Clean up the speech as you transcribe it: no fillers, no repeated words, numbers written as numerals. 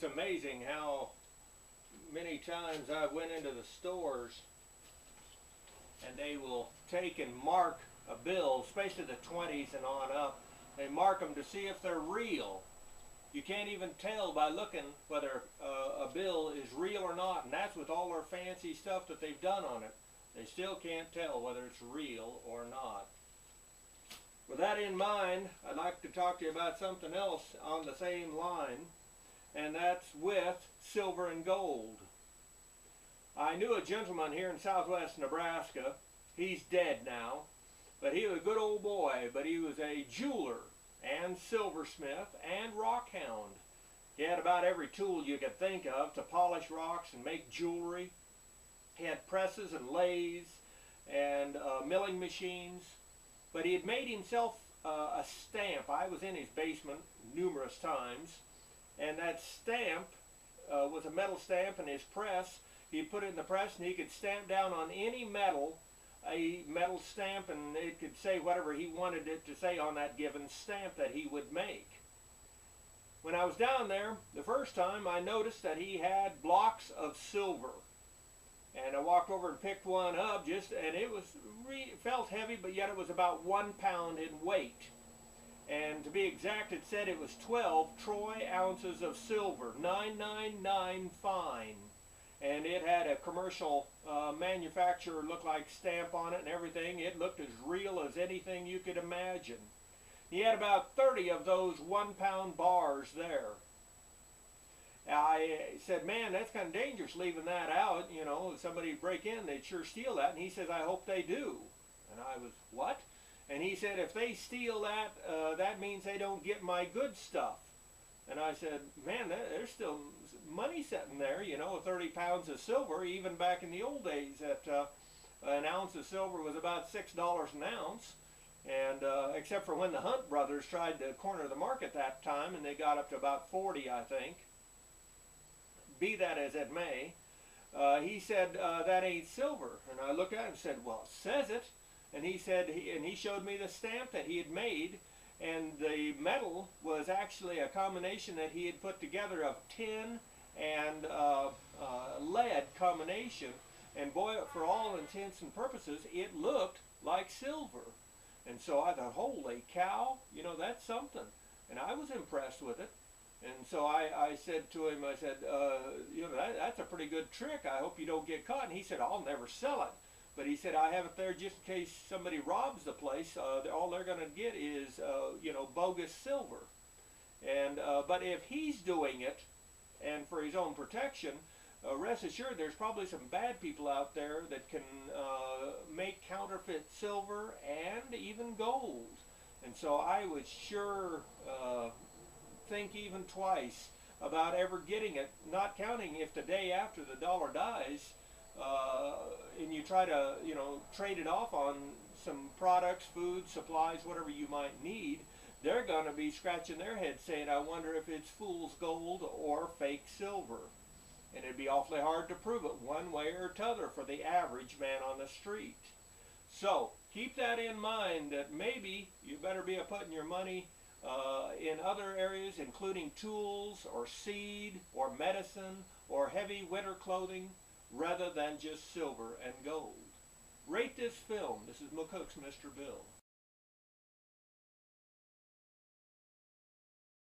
It's amazing how many times I went into the stores and they will take and mark a bill, especially the 20s and on up. They mark them to see if they're real. You can't even tell by looking whether a bill is real or not, and that's with all their fancy stuff that they've done on it. They still can't tell whether it's real or not. With that in mind, I'd like to talk to you about something else on the same line, and that's with silver and gold. I knew a gentleman here in southwest Nebraska. He's dead now, but he was a good old boy, but he was a jeweler and silversmith and rock hound. He had about every tool you could think of to polish rocks and make jewelry. He had presses and lathes and milling machines, but he had made himself a stamp. I was in his basement numerous times, and that stamp was a metal stamp, and his press, he'd put it in the press and he could stamp down on any metal a metal stamp, and it could say whatever he wanted it to say on that given stamp that he would make. When I was down there the first time, I noticed that he had blocks of silver, and I walked over and picked one up and it felt heavy, but yet it was about 1 pound in weight. And to be exact, it said it was 12 troy ounces of silver, 999 fine. And it had a commercial manufacturer look-like stamp on it and everything. It looked as real as anything you could imagine. He had about 30 of those 1 pound bars there. I said, man, that's kind of dangerous leaving that out. You know, if somebody break in, they'd sure steal that. And he says, I hope they do. And I was, what? And he said, if they steal that, that means they don't get my good stuff. And I said, man, there's still money sitting there, you know, 30 pounds of silver. Even back in the old days, that an ounce of silver was about $6 an ounce. And except for when the Hunt brothers tried to corner the market that time, and they got up to about 40, I think. Be that as it may, he said, that ain't silver. And I looked at it and said, well, it says it. And he said, he showed me the stamp that he had made. And the metal was actually a combination that he had put together of tin and lead combination. And boy, for all intents and purposes, it looked like silver. And so I thought, holy cow, you know, that's something. And I was impressed with it. And so I said to him, I said, you know, that's a pretty good trick. I hope you don't get caught. And he said, I'll never sell it. But he said, I have it there just in case somebody robs the place. All they're going to get is, you know, bogus silver. And but if he's doing it, and for his own protection, rest assured there's probably some bad people out there that can make counterfeit silver and even gold. And so I would sure think even twice about ever getting it, not counting if the day after the dollar dies, and you try to, you know, trade it off on some products, food, supplies, whatever you might need, they're going to be scratching their head saying, I wonder if it's fool's gold or fake silver. And it'd be awfully hard to prove it one way or t'other for the average man on the street. So keep that in mind, that maybe you better be putting your money in other areas, including tools or seed or medicine or heavy winter clothing, rather than just silver and gold. Rate this film. This is McCook's Mr. Bill.